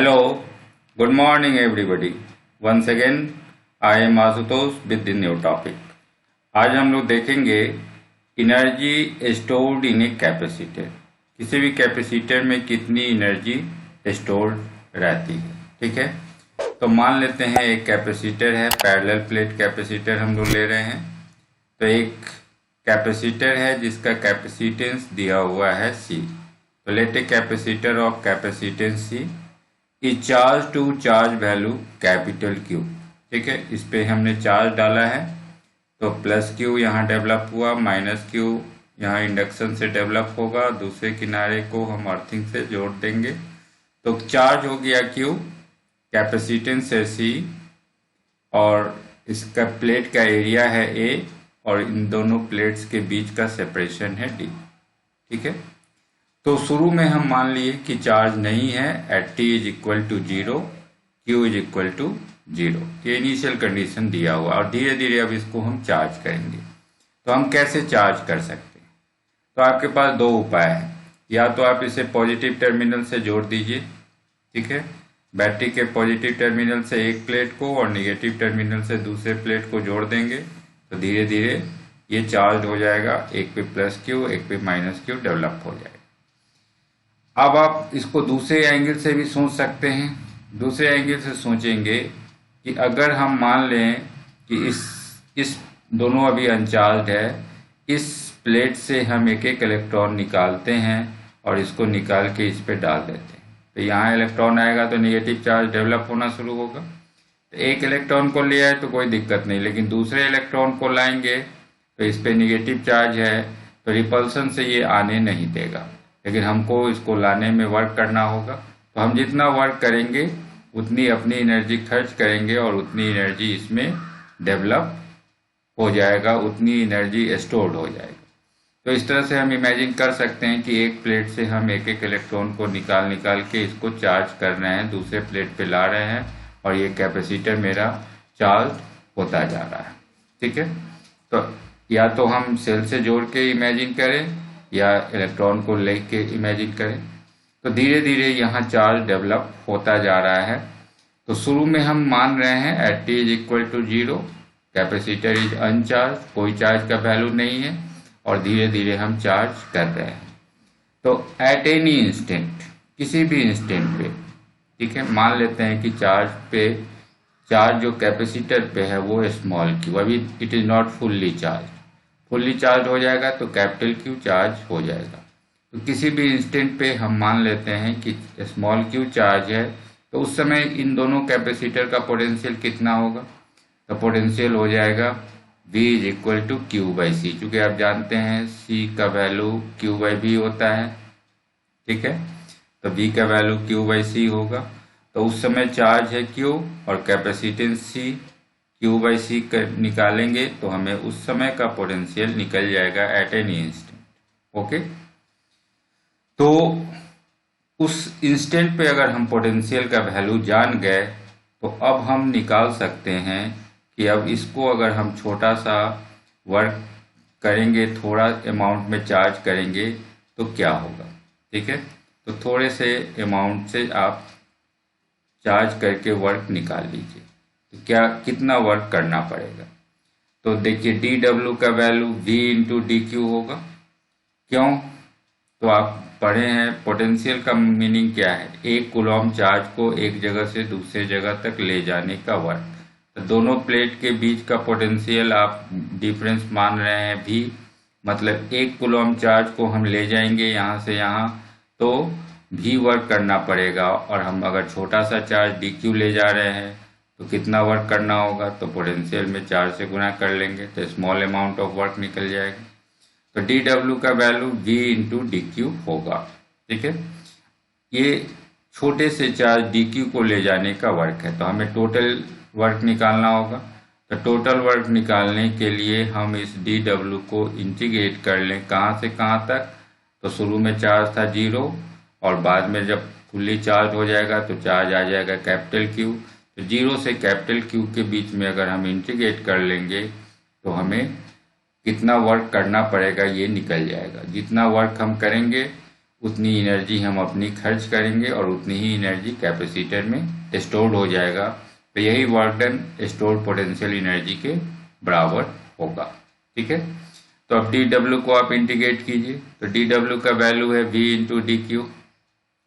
Hello, good morning everybody. Once again, I am Ashutosh with the new topic. आज हम लोग देखेंगे energy stored in a capacitor. किसी भी कैपेसिटर में कितनी एनर्जी स्टोर्ड रहती है। ठीक है, तो मान लेते हैं एक कैपेसिटर है, पैरेलल प्लेट कैपेसिटर हम लोग ले रहे हैं। तो एक कैपेसिटर है जिसका कैपेसिटेंस दिया हुआ है C। तो let a capacitor of capacitance C is charge to charge value capital Q। ठीक है, इस पे हमने चार्ज डाला है तो प्लस Q यहाँ डेवलप हुआ, माइनस Q यहाँ इंडक्शन से डेवलप होगा। दूसरे किनारे को हम अर्थिंग से जोड़ देंगे तो चार्ज हो गया Q, कैपेसिटेंस है C और इसका प्लेट का एरिया है A और इन दोनों प्लेट्स के बीच का सेपरेशन है D। ठीक है, तो शुरू में हम मान लिए कि चार्ज नहीं है at T is equal to 0, Q is equal to 0। ये इनिशियल कंडीशन दिया हुआ और धीरे धीरे अब इसको हम चार्ज करेंगे। तो हम कैसे चार्ज कर सकते हैं? तो आपके पास दो उपाय हैं। या तो आप इसे पॉजिटिव टर्मिनल से जोड़ दीजिए। ठीक है, बैटरी के पॉजिटिव टर्मिनल से एक प्लेट को और नेगेटिव टर्मिनल से दूसरे प्लेट को जोड़ देंगे तो धीरे धीरे ये चार्ज हो जाएगा। एक पे प्लस Q, एक पे माइनस Q डेवलप हो जाएगा। अब आप इसको दूसरे एंगल से भी सोच सकते हैं। दूसरे एंगल से सोचेंगे कि अगर हम मान लें कि इस दोनों अभी अनचार्ज है, इस प्लेट से हम एक एक इलेक्ट्रॉन निकालते हैं और इसको निकाल के इस पे डाल देते हैं तो यहाँ इलेक्ट्रॉन आएगा तो नेगेटिव चार्ज डेवलप होना शुरू होगा। तो एक इलेक्ट्रॉन को ले आए तो कोई दिक्कत नहीं, लेकिन दूसरे इलेक्ट्रॉन को लाएंगे तो इस पे नेगेटिव चार्ज है तो रिपल्सन से ये आने नहीं देगा, लेकिन हमको इसको लाने में वर्क करना होगा। तो हम जितना वर्क करेंगे उतनी अपनी एनर्जी खर्च करेंगे और उतनी एनर्जी इसमें डेवलप हो जाएगा, उतनी एनर्जी स्टोर्ड हो जाएगा। तो इस तरह से हम इमेजिन कर सकते हैं कि एक प्लेट से हम एक एक इलेक्ट्रॉन को निकाल के इसको चार्ज कर रहे हैं, दूसरे प्लेट पे ला रहे हैं और ये कैपेसिटर मेरा चार्ज होता जा रहा है। ठीक है, तो या तो हम सेल से जोड़ के इमेजिन करें या इलेक्ट्रॉन को लेके इमेजिन करें। तो धीरे धीरे यहाँ चार्ज डेवलप होता जा रहा है। तो शुरू में हम मान रहे हैं at T is equal to 0, capacitor is uncharged, कोई चार्ज का वैल्यू नहीं है और धीरे धीरे हम चार्ज कर रहे हैं। तो एट एनी इंस्टेंट, किसी भी इंस्टेंट पे, ठीक है, मान लेते हैं कि चार्ज जो कैपेसिटर पे है वो स्मॉल Q, अभी it is not fully charge. Fully charge हो जाएगा तो कैपिटल Q चार्ज हो जाएगा। तो किसी भी इंस्टेंट पे हम मान लेते हैं कि स्मॉल Q चार्ज है तो उस समय इन दोनों कैपेसिटर का पोटेंशियल कितना होगा? तो पोटेंशियल हो जाएगा V is equal to Q by C। चूँकि आप जानते हैं C का वैल्यू Q बाई V होता है। ठीक है, तो V का वैल्यू Q बाई C होगा। तो उस समय चार्ज है Q और capacitance C, Q by C निकालेंगे तो हमें उस समय का पोटेंशियल निकल जाएगा एट एनी इंस्टेंट। ओके, तो उस इंस्टेंट पे अगर हम पोटेंशियल का वैल्यू जान गए तो अब हम निकाल सकते हैं कि अब इसको अगर हम छोटा सा वर्क करेंगे, थोड़ा अमाउंट में चार्ज करेंगे तो क्या होगा। ठीक है, तो थोड़े से अमाउंट से आप चार्ज करके वर्क निकाल लीजिए तो कितना वर्क करना पड़ेगा। तो देखिए dW का वैल्यू V इंटू DQ होगा। क्यों? तो आप पढ़े हैं पोटेंशियल का मीनिंग क्या है? एक कूलॉम चार्ज को एक जगह से दूसरे जगह तक ले जाने का वर्क। तो दोनों प्लेट के बीच का पोटेंशियल आप डिफरेंस मान रहे हैं V, मतलब एक कूलॉम चार्ज को हम ले जाएंगे यहाँ से यहाँ तो V वर्क करना पड़ेगा और हम अगर छोटा सा चार्ज DQ ले जा रहे हैं तो कितना वर्क करना होगा? तो पोटेंशियल में 4 से गुना कर लेंगे तो स्मॉल अमाउंट ऑफ वर्क निकल जाएगा। तो dW का वैल्यू V इंटू DQ होगा। ठीक है, ये छोटे से चार्ज DQ को ले जाने का वर्क है तो हमें टोटल वर्क निकालना होगा। तो टोटल वर्क निकालने के लिए हम इस dW को इंटीग्रेट कर लें कहाँ से कहाँ तक। तो शुरू में चार्ज था 0 और बाद में जब फुल्ली चार्ज हो जाएगा तो चार्ज आ जाएगा कैपिटल Q। तो 0 से कैपिटल Q के बीच में अगर हम इंटीग्रेट कर लेंगे तो हमें कितना वर्क करना पड़ेगा ये निकल जाएगा। जितना वर्क हम करेंगे उतनी एनर्जी हम अपनी खर्च करेंगे और उतनी ही एनर्जी कैपेसिटर में स्टोर्ड हो जाएगा। तो यही work done stored potential energy के बराबर होगा। ठीक है, तो अब डी डब्ल्यू को आप इंटीग्रेट कीजिए। तो डी डब्ल्यू का वैल्यू है वी इंटू डी क्यू।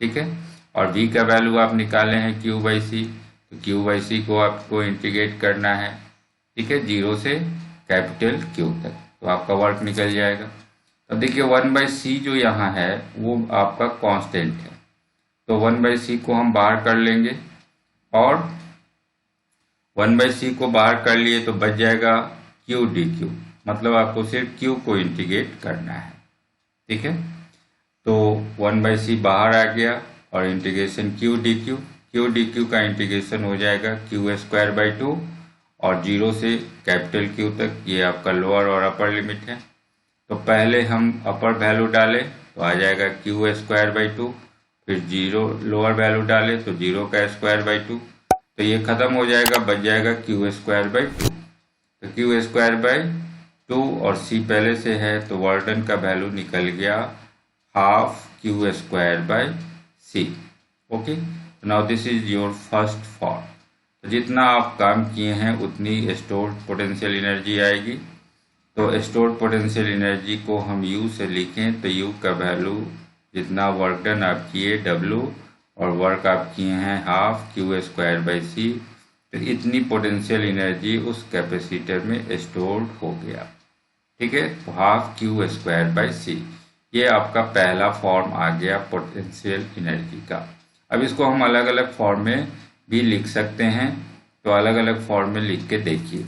ठीक है, और वी का वैल्यू आप निकाले हैं क्यू बाई सी। तो क्यू बाई सी को आपको इंटीग्रेट करना है। ठीक है, 0 से कैपिटल क्यू तक, तो आपका वर्क निकल जाएगा। अब देखिए 1/c जो यहाँ है वो आपका कांस्टेंट है, तो 1/c को हम बाहर कर लेंगे और 1/c को बाहर कर लिए तो बच जाएगा क्यू डी क्यू, मतलब आपको सिर्फ क्यू को इंटीग्रेट करना है। ठीक है, तो 1/c बाहर आ गया और इंटीग्रेशन क्यू डी क्यू का इंटीग्रेशन हो जाएगा q²/2 और 0 से कैपिटल क्यू तक, ये आपका लोअर और अपर लिमिट है। तो पहले हम अपर वैल्यू डालें तो आ जाएगा q²/2, फिर 0 लोअर वैल्यू डालें तो 0 का स्क्वायर/2, तो ये खत्म हो जाएगा, बच जाएगा q²/2। तो q²/2 और c पहले से है तो वर्क डन का वैल्यू निकल गया half q²/c। Okay, now this is your first form. तो जितना आप काम किए हैं उतनी स्टोर्ड पोटेंशियल एनर्जी आएगी। तो स्टोर्ड पोटेंशियल एनर्जी को हम U से लिखें तो U का वैल्यू जितना वर्क डन आप किए W और वर्क आप किए हैं हाफ q²/c, तो इतनी पोटेंशियल एनर्जी उस कैपेसिटर में स्टोर्ड हो गया। ठीक है, तो हाफ q²/c, ये आपका पहला फॉर्म आ गया पोटेंशियल एनर्जी का। अब इसको हम अलग अलग फॉर्म में भी लिख सकते हैं, तो अलग अलग फॉर्म में लिख के देखिए।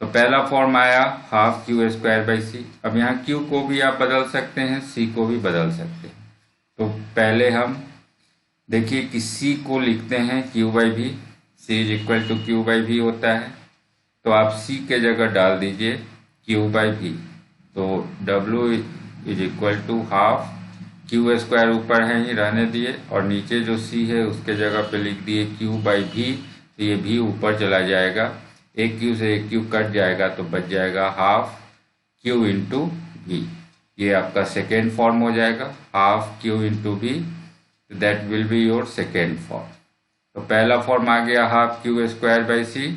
तो पहला फॉर्म आया हाफ q²/c। अब यहाँ q को भी आप बदल सकते हैं, c को भी बदल सकते हैं। तो पहले हम देखिए कि c को लिखते हैं q/v, c = q/v होता है। तो आप c के जगह डाल दीजिए q/v, तो w = हाफ q² ऊपर है ही रहने दिए और नीचे जो c है उसके जगह पे लिख दिए q/v, तो ये v ऊपर चला जाएगा, एक क्यू से एक क्यू कट जाएगा तो बच जाएगा हाफ q × v। ये आपका सेकेंड फॉर्म हो जाएगा half q × v, that will be your second form. तो पहला फॉर्म आ गया हाफ q²/c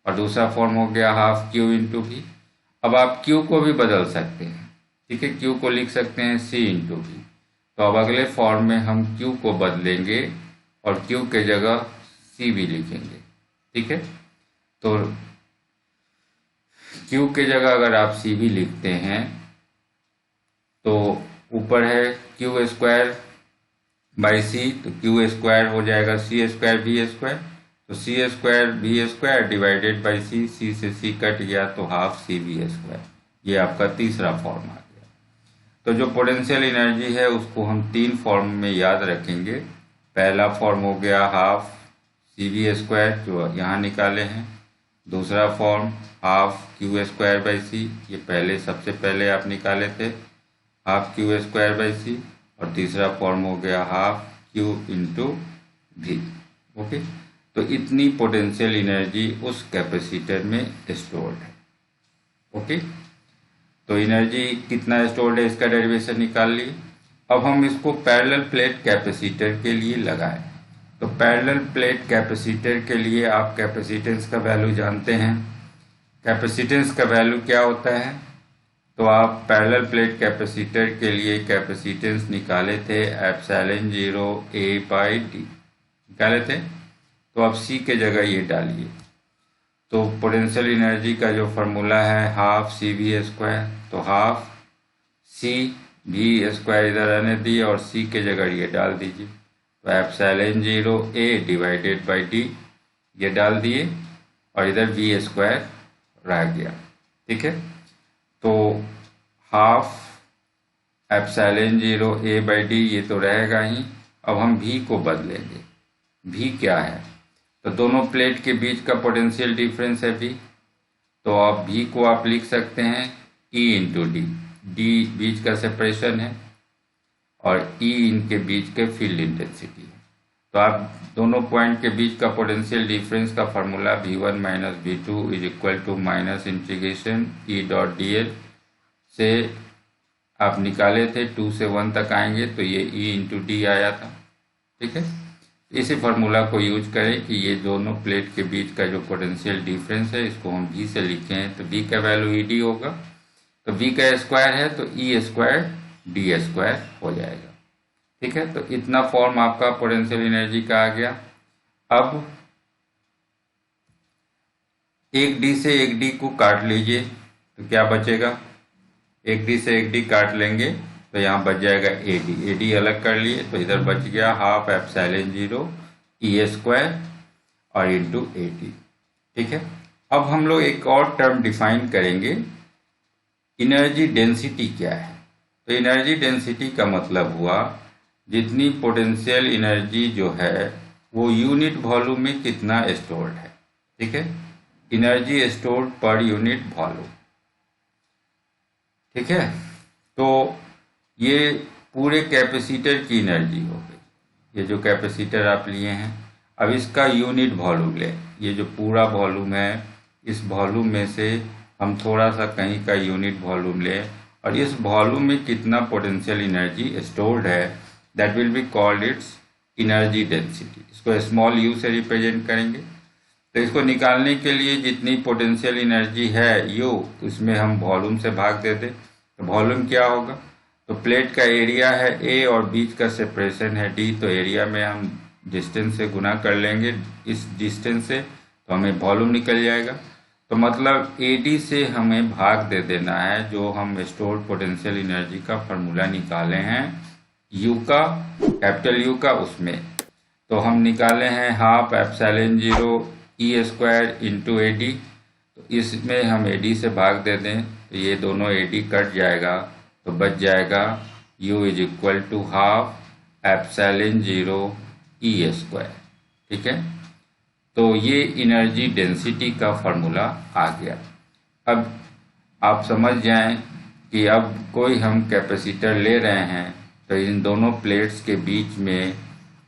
और दूसरा फॉर्म हो गया हाफ q × v। अब आप q को भी बदल सकते हैं। ठीक है, q को लिख सकते हैं c × v। तो अब अगले फॉर्म में हम q को बदलेंगे और q के जगह c भी लिखेंगे। ठीक है, तो q के जगह अगर आप c भी लिखते हैं तो ऊपर है q² बाई c, तो q² हो जाएगा c²v², तो c²v² divided by c, c से c कट गया तो हाफ cv²। ये आपका तीसरा फॉर्म आ गया। तो जो पोटेंशियल एनर्जी है उसको हम 3 फॉर्म में याद रखेंगे। पहला फॉर्म हो गया हाफ cv² जो यहाँ निकाले हैं, दूसरा फॉर्म हाफ q²/c, ये पहले सबसे पहले आप निकाले थे हाफ q²/c, और तीसरा फॉर्म हो गया हाफ q × v। ओके, तो इतनी पोटेंशियल एनर्जी उस कैपेसिटर में स्टोर्ड है। ओके, तो एनर्जी कितना स्टोर्ड है इसका डेरिवेशन निकाल लिए। अब हम इसको पैरेलल प्लेट कैपेसिटर के लिए लगाएं। तो पैरेलल प्लेट कैपेसिटर के लिए आप कैपेसिटेंस का वैल्यू जानते हैं। कैपेसिटेंस का वैल्यू क्या होता है, तो आप पैरेलल प्लेट कैपेसिटर के लिए कैपेसिटेंस निकाले थे ε0 A/d निकाले थे। तो आप C के जगह ये डालिए। तो पोटेंशियल एनर्जी का जो फार्मूला है हाफ cv², तो हाफ cv² इधर रहने दिए और C के जगह ये डाल दीजिए। तो ε0 A डिवाइडेड बाई d ये डाल दिए और इधर v² रह गया। ठीक है, तो हाफ ε0 A/d ये तो रहेगा ही। अब हम v को बदलेंगे। v क्या है, तो दोनों प्लेट के बीच का पोटेंशियल डिफरेंस है v, तो अब v को आप लिख सकते हैं E × d, d बीच का सेपरेशन है और E इनके बीच के फील्ड इंटेंसिटी है। तो आप दोनों पॉइंट के बीच का पोटेंशियल डिफरेंस का formula v1 - v2 = -integration E.dl से आप निकाले थे 2 से 1 तक आएंगे तो ये E इंटू डी आया था। ठीक है, इसी फार्मूला को यूज करें कि ये दोनों प्लेट के बीच का जो पोटेंशियल डिफरेंस है इसको हम V से लिखे हैं, तो V का वैल्यू ED होगा, तो V का स्क्वायर है तो E स्क्वायर डी स्क्वायर हो जाएगा। ठीक है, तो इतना फॉर्म आपका पोटेंशियल एनर्जी का आ गया। अब एक डी से एक डी को काट लीजिए तो क्या बचेगा, एक डी से एक डी काट लेंगे तो यहाँ बच जाएगा ए डी अलग कर लिए तो इधर बच गया हाफ एप्सिलॉन 0 ई स्क्वायर और इंटू ए डी। ठीक है, अब हम लोग एक और टर्म डिफाइन करेंगे, एनर्जी डेंसिटी क्या है। तो एनर्जी डेंसिटी का मतलब हुआ जितनी पोटेंशियल एनर्जी जो है वो यूनिट वॉल्यूम में कितना स्टोर्ड है। ठीक है, energy stored per unit volume. ठीक है, तो ये पूरे कैपेसिटर की एनर्जी हो गई। ये जो कैपेसिटर आप लिए हैं, अब इसका यूनिट वॉल्यूम ले, ये जो पूरा वॉल्यूम है इस वॉल्यूम में से हम थोड़ा सा कहीं का यूनिट वॉल्यूम ले और इस वॉल्यूम में कितना पोटेंशियल एनर्जी स्टोर्ड है, that will be called its energy density. इसको स्मॉल यू से रिप्रेजेंट करेंगे। तो इसको निकालने के लिए जितनी पोटेंशियल एनर्जी है यू, उसमें हम वॉल्यूम से भाग दे दें तो वॉल्यूम क्या होगा, तो प्लेट का एरिया है ए और बीच का सेपरेशन है डी, तो एरिया में हम डिस्टेंस से गुना कर लेंगे इस डिस्टेंस से तो हमें वॉल्यूम निकल जाएगा। तो मतलब ए डी से हमें भाग दे देना है जो हम स्टोर्ड पोटेंशियल एनर्जी का फार्मूला निकाले हैं यू का, कैपिटल यू का, उसमें तो हम निकाले हैं half epsilon 0 E square into A D. तो इसमें हम ए डी से भाग दे दें तो ये दोनों ए डी कट जाएगा तो बच जाएगा u is equal to half epsilon 0 E square. ठीक है, तो ये एनर्जी डेंसिटी का फार्मूला आ गया। अब आप समझ जाएं कि अब कोई हम कैपेसिटर ले रहे हैं तो इन दोनों प्लेट्स के बीच में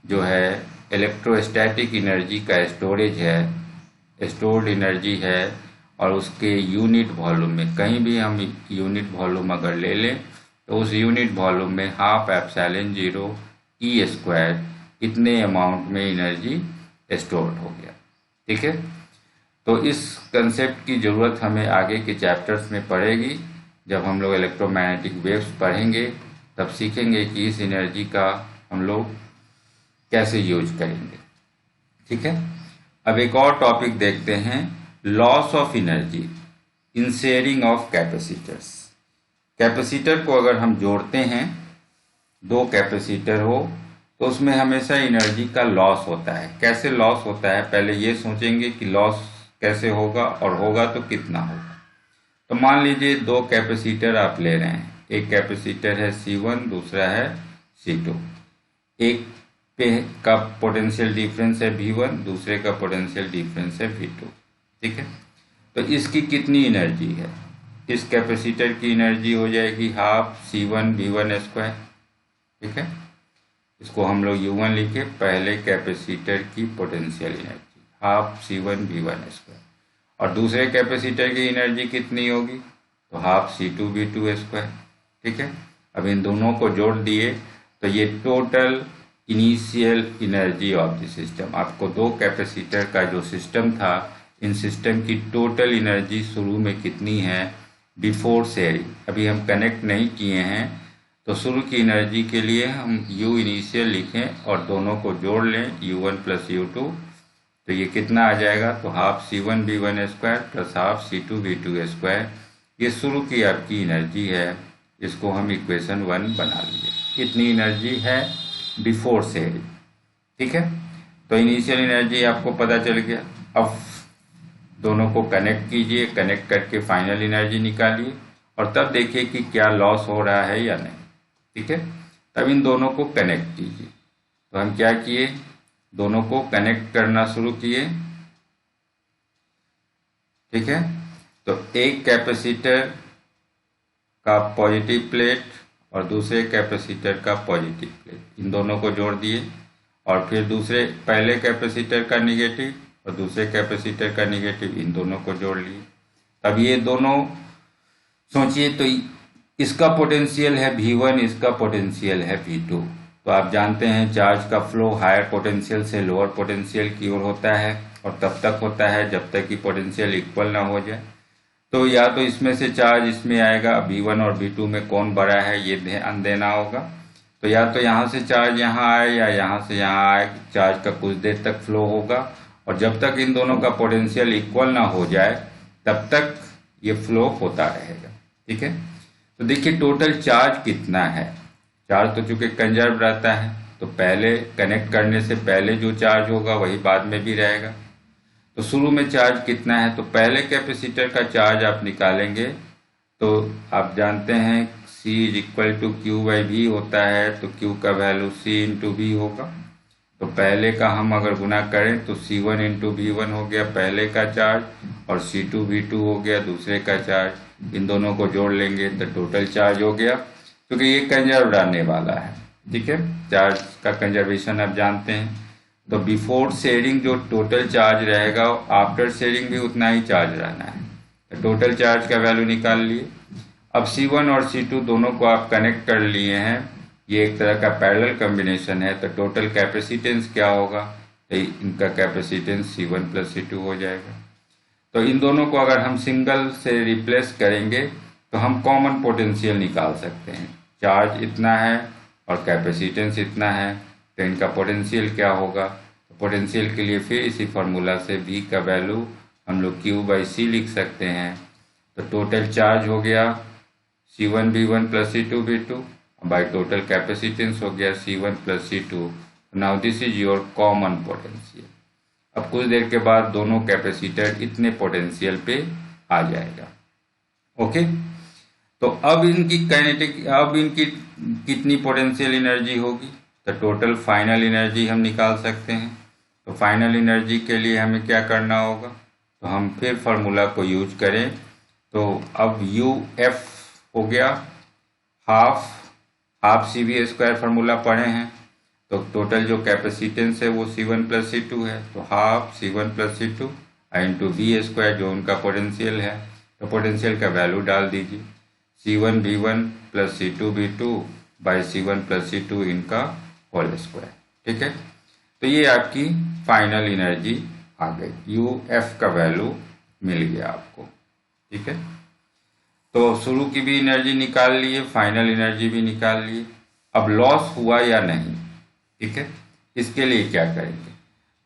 जो है इलेक्ट्रोस्टैटिक एनर्जी का स्टोरेज है, स्टोर्ड एनर्जी है और उसके यूनिट वॉल्यूम में कहीं भी हम यूनिट वॉल्यूम अगर ले लें तो उस यूनिट वॉल्यूम में हाफ एप्सिलॉन 0 ई स्क्वायर इतने अमाउंट में एनर्जी स्टोर्ड हो गया। ठीक है, तो इस कंसेप्ट की ज़रूरत हमें आगे के चैप्टर्स में पड़ेगी। जब हम लोग इलेक्ट्रोमैग्नेटिक वेव्स पढ़ेंगे तब सीखेंगे कि इस एनर्जी का हम लोग कैसे यूज करेंगे। ठीक है, अब एक और टॉपिक देखते हैं, loss of energy in sharing of capacitors. Capacitor को अगर हम जोड़ते हैं, दो कैपेसिटर हो तो उसमें हमेशा एनर्जी का लॉस होता है। कैसे लॉस होता है, पहले ये सोचेंगे कि लॉस कैसे होगा और होगा तो कितना होगा। तो मान लीजिए दो कैपेसिटर आप ले रहे हैं, एक कैपेसिटर है C1, दूसरा है C2। एक पे का पोटेंशियल डिफरेंस है V1, दूसरे का पोटेंशियल डिफरेंस है V2। ठीक है, तो इसकी कितनी एनर्जी है, इस कैपेसिटर की एनर्जी हो जाएगी हाफ C1 V1 स्क्वायर। ठीक है, इसको हम लोग U1 लिखे, पहले कैपेसिटर की potential energy half C1 V1 square, और दूसरे कैपेसिटर की एनर्जी कितनी होगी, तो हाफ C2 V2 स्क्वायर। ठीक है, अब इन दोनों को जोड़ दिए तो ये total initial energy of the system, आपको दो कैपेसिटर का जो सिस्टम था, इन सिस्टम की टोटल एनर्जी शुरू में कितनी है बिफोर शेयरिंग, अभी हम कनेक्ट नहीं किए हैं तो शुरू की एनर्जी के लिए हम U इनिशियल लिखें और दोनों को जोड़ लें U1 प्लस U2, तो ये कितना आ जाएगा, तो half C1 V1 square plus half C2 V2 square. ये शुरू की आपकी एनर्जी है, इसको हम इक्वेशन 1 बना लिए। इतनी एनर्जी है बिफोर शेयरिंग। ठीक है, तो इनिशियल एनर्जी आपको पता चल गया। अब दोनों को कनेक्ट कीजिए, कनेक्ट करके फाइनल एनर्जी निकालिए और तब देखिए कि क्या लॉस हो रहा है या नहीं। ठीक है, तब इन दोनों को कनेक्ट कीजिए। तो हम क्या किए, दोनों को कनेक्ट करना शुरू किए। ठीक है, तो एक कैपेसिटर का पॉजिटिव प्लेट और दूसरे कैपेसिटर का पॉजिटिव प्लेट, इन दोनों को जोड़ दिए और फिर दूसरे पहले कैपेसिटर का निगेटिव और दूसरे कैपेसिटर का निगेटिव, इन दोनों को जोड़ लिए। तब ये दोनों सोचिए तो इसका पोटेंशियल है V1, इसका पोटेंशियल है V2। तो आप जानते हैं चार्ज का फ्लो हायर पोटेंशियल से लोअर पोटेंशियल की ओर होता है और तब तक होता है जब तक कि पोटेंशियल इक्वल ना हो जाए। तो या तो इसमें से चार्ज इसमें आएगा, V1 और V2 में कौन बड़ा है ये ध्यान देना होगा। तो या तो यहाँ से चार्ज यहाँ आए या यहाँ से यहाँ आए, चार्ज का कुछ देर तक फ्लो होगा और जब तक इन दोनों का पोटेंशियल इक्वल ना हो जाए तब तक ये फ्लो होता रहेगा। ठीक है, तो देखिए टोटल चार्ज कितना है। चार्ज तो चूंकि कंजर्व रहता है तो पहले कनेक्ट करने से पहले जो चार्ज होगा वही बाद में भी रहेगा। तो शुरू में चार्ज कितना है, तो पहले कैपेसिटर का चार्ज आप निकालेंगे तो आप जानते हैं C is equal to Q by V होता है, तो Q का वैल्यू C इंटू वी होगा। तो पहले का हम अगर गुना करें तो C1 इंटू V1 हो गया पहले का चार्ज और C2 V2 हो गया दूसरे का चार्ज। इन दोनों को जोड़ लेंगे तो टोटल चार्ज हो गया, क्योंकि ये कंजर्व रहने वाला है। ठीक है, चार्ज का कंजर्वेशन आप जानते हैं। तो बिफोर शेयरिंग जो टोटल चार्ज रहेगा आफ्टर शेयरिंग भी उतना ही चार्ज रहना है। तो टोटल चार्ज का वैल्यू निकाल लिए। अब C1 और C2 दोनों को आप कनेक्ट कर लिए हैं, ये एक तरह का पैरेलल कॉम्बिनेशन है। तो टोटल कैपेसिटेंस क्या होगा, तो इनका कैपेसिटेंस C1 प्लस C2 हो जाएगा। तो इन दोनों को अगर हम सिंगल से रिप्लेस करेंगे तो हम कॉमन पोटेंशियल निकाल सकते हैं। चार्ज इतना है और कैपेसिटेंस इतना है, तो इनका पोटेंशियल क्या होगा। तो पोटेंशियल के लिए फिर इसी फार्मूला से V का वैल्यू हम लोग Q बाई C लिख सकते हैं। तो टोटल चार्ज हो गया C1 V1 plus C2 V2 by total capacitance हो गया C1 plus C2। Now this is your common potential. अब कुछ देर के बाद दोनों कैपेसिटर इतने पोटेंशियल पे आ जाएगा। ओके, तो अब इनकी काइनेटिक, अब इनकी कितनी पोटेंशियल एनर्जी होगी, तो टोटल फाइनल एनर्जी हम निकाल सकते हैं। तो फाइनल एनर्जी के लिए हमें क्या करना होगा, तो हम फिर फार्मूला को यूज करें। तो अब UF हो गया हाफ CV स्क्वायर फार्मूला पढ़े हैं। तो टोटल जो कैपेसिटेंस है वो C1 प्लस C2 है, तो half C1 plus C2 into V square जो उनका पोटेंशियल है। तो पोटेंशियल का वैल्यू डाल दीजिए C1 V1 plus C2 V2 by C1 plus C2 इनका होल स्क्वायर। ठीक है, तो ये आपकी फाइनल एनर्जी आ गई, UF का वैल्यू मिल गया आपको। ठीक है, तो शुरू की भी एनर्जी निकाल लिए, फाइनल एनर्जी भी निकाल लिए। अब लॉस हुआ या नहीं, ठीक है, इसके लिए क्या करेंगे,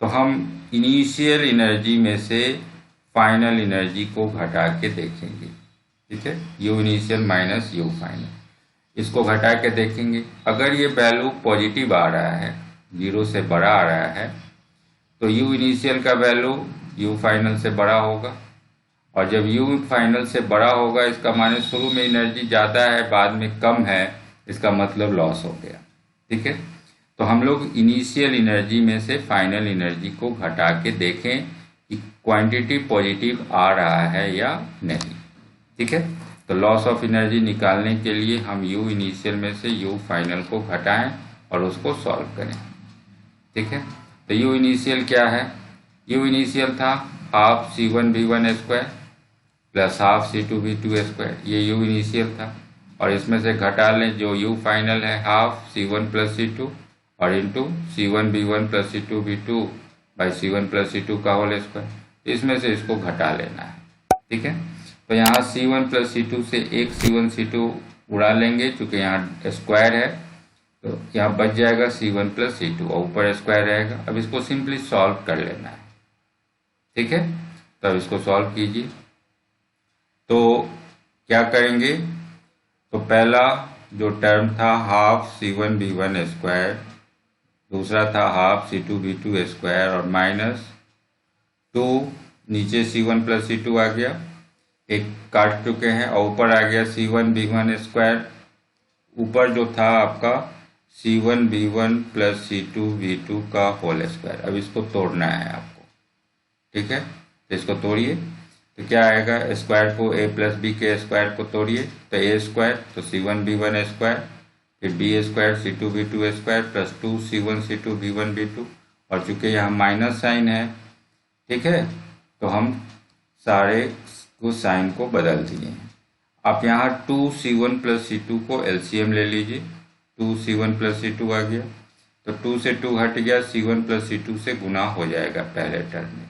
तो हम इनिशियल एनर्जी में से फाइनल एनर्जी को घटा के देखेंगे। ठीक है, U initial minus U final, इसको घटा के देखेंगे। अगर ये वैल्यू पॉजिटिव आ रहा है, 0 से बड़ा आ रहा है, तो U इनिशियल का वैल्यू U फाइनल से बड़ा होगा। और जब U फाइनल से बड़ा होगा इसका माने शुरू में एनर्जी ज़्यादा है बाद में कम है, इसका मतलब लॉस हो गया। ठीक है, तो हम लोग इनिशियल एनर्जी में से फाइनल एनर्जी को घटा के देखें कि क्वांटिटी पॉजिटिव आ रहा है या नहीं। ठीक है, तो लॉस ऑफ एनर्जी निकालने के लिए हम U इनिशियल में से U फाइनल को घटाएं और उसको सॉल्व करें। ठीक है, तो U इनिशियल क्या है, U इनिशियल था half C1 V1 square plus half C2 V2 square, ये U इनिशियल था। और इसमें से घटा लें जो U फाइनल है हाफ C1 प्लस C2 और into C1 V1 plus C2 V2 by C1 plus C2 का होल स्क्वायर। इसमें से इसको घटा लेना है। ठीक है, तो यहाँ C1 प्लस C2 से एक C1 C2 उड़ा लेंगे, चूँकि यहाँ स्क्वायर है तो यहाँ बच जाएगा C1 प्लस C2 और ऊपर स्क्वायर रहेगा। अब इसको सिंपली सॉल्व कर लेना है। ठीक है, तो अब इसको सॉल्व कीजिए। तो क्या करेंगे, तो पहला जो टर्म था हाफ C1 V1 स्क्वायर, दूसरा था हाफ C2 V2 स्क्वायर और माइनस 2 नीचे C1 प्लस C2 आ गया, एक काट चुके हैं और ऊपर आ गया C1 V1 स्क्वायर। ऊपर जो था आपका C1 V1 plus C2 V2 का होल स्क्वायर। अब इसको तोड़ना है आपको। ठीक है, तो इसको तोड़िए, तो क्या आएगा, स्क्वायर को A प्लस बी के स्क्वायर को तोड़िए तो A स्क्वायर, तो C1 V1 स्क्वायर, फिर B square C2 V2 square plus 2 C1 C2 V1 V2। और चूंकि यहाँ माइनस साइन है, ठीक है, तो हम सारे को साइन को बदल दिए हैं। आप यहाँ 2C1 प्लस C2 को LCM ले लीजिए। 2C1 प्लस C2 आ गया, तो 2 से 2 हट गया, C1 प्लस C2 से गुना हो जाएगा पहले टर्म में।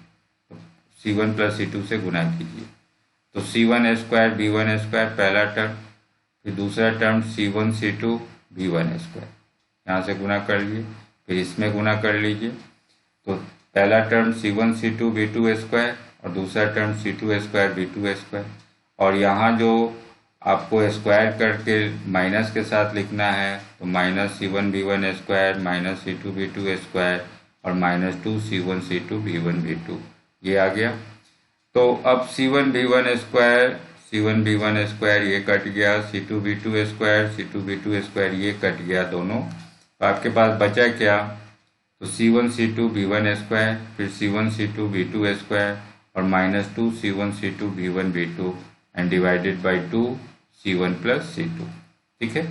तो C1 प्लस C2 से गुना कीजिए, तो C1 स्क्वायर B1 स्क्वायर पहला टर्म, फिर दूसरा term C1 C2 B1 square, यहाँ से गुना कर लिए, फिर इसमें गुना कर लीजिए। तो पहला term C1 C2 B2 square और दूसरा term C2 square B2 square, और यहाँ जो आपको स्क्वायर करके माइनस के साथ लिखना है, तो minus C1 B1 square minus C2 B2 square और minus 2C1 C2 B1 B2 ये आ गया। तो अब C1 B1 स्क्वायर ये कट गया, C2 B2 स्क्वायर ये कट गया दोनों। तो आपके पास बचा क्या, तो C1 C2 B1 स्क्वायर, फिर C1 C2 B2 स्क्वायर और minus 2C1 C2 B1 B2 and divided by 2C1 plus C2। ठीक है,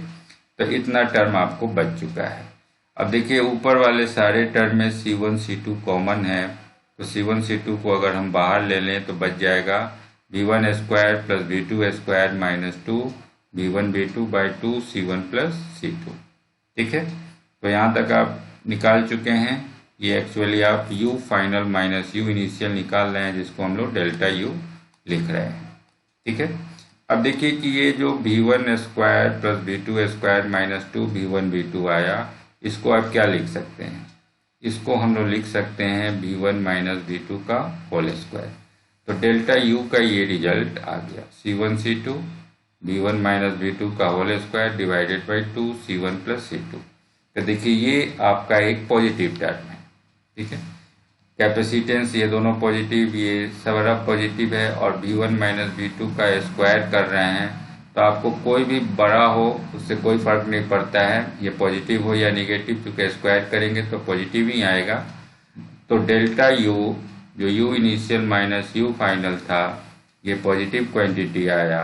तो इतना टर्म आपको बच चुका है। अब देखिए ऊपर वाले सारे टर्म में C1 C2 कॉमन है, तो C1 C2 को अगर हम बाहर ले लें तो बच जाएगा B1 square plus B2 square minus 2 B1 B2 by 2C1 plus C2। ठीक है, तो यहाँ तक आप निकाल चुके हैं। ये एक्चुअली आप U final minus U initial निकाल रहे हैं, जिसको हम लोग डेल्टा U लिख रहे हैं। ठीक है, अब देखिए कि ये जो B1 square plus B2 square minus 2 B1 B2 आया, इसको आप क्या लिख सकते हैं, इसको हम लोग लिख सकते हैं B1 माइनस B2 का होल स्क्वायर। तो डेल्टा U का ये रिजल्ट आ गया, C1 C2 B1 minus B2 का whole square divided by 2C1 plus C2। तो देखिए ये आपका एक पॉजिटिव टर्म है। ठीक है, कैपेसिटेंस ये दोनों पॉजिटिव, ये सारा पॉजिटिव है, और B1 माइनस B2 का स्क्वायर कर रहे हैं, तो आपको कोई भी बड़ा हो उससे कोई फर्क नहीं पड़ता है, ये पॉजिटिव हो या निगेटिव, क्योंकि स्क्वायर करेंगे तो पॉजिटिव ही आएगा। तो डेल्टा U जो U initial minus U final था, ये पॉजिटिव क्वांटिटी आया,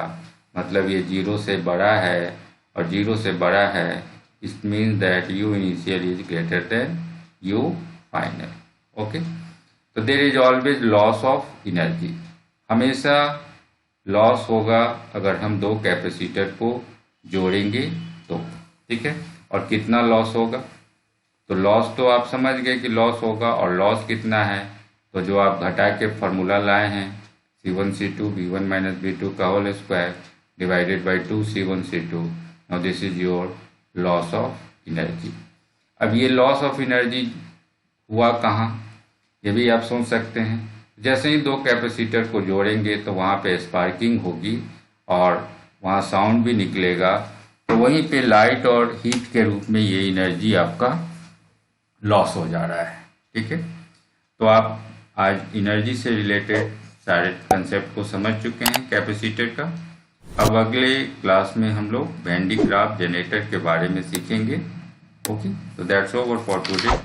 मतलब ये 0 से बड़ा है, और 0 से बड़ा है, it means that U initial is greater than U final. Okay, तो there is always loss of energy, हमेशा लॉस होगा अगर हम दो कैपेसिटर को जोड़ेंगे तो। ठीक है, और कितना लॉस होगा, तो लॉस तो आप समझ गए कि लॉस होगा, और लॉस कितना है, तो जो आप घटा के फार्मूला लाए हैं C1 C2 B1 minus B2 का whole square divided by 2C1 C2। Now this is your loss of energy. अब ये लॉस ऑफ एनर्जी हुआ कहाँ, ये भी आप सोच सकते हैं। जैसे ही दो कैपेसिटर को जोड़ेंगे तो वहाँ पे स्पार्किंग होगी और वहाँ साउंड भी निकलेगा, तो वहीं पे लाइट और हीट के रूप में ये एनर्जी आपका लॉस हो जा रहा है। ठीक है, तो आप आज एनर्जी से रिलेटेड सारे कंसेप्ट को समझ चुके हैं कैपेसिटर का। अब अगले क्लास में हम लोग वैन डी ग्राफ जनरेटर के बारे में सीखेंगे। ओके, तो that's over for today.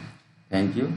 Thank you.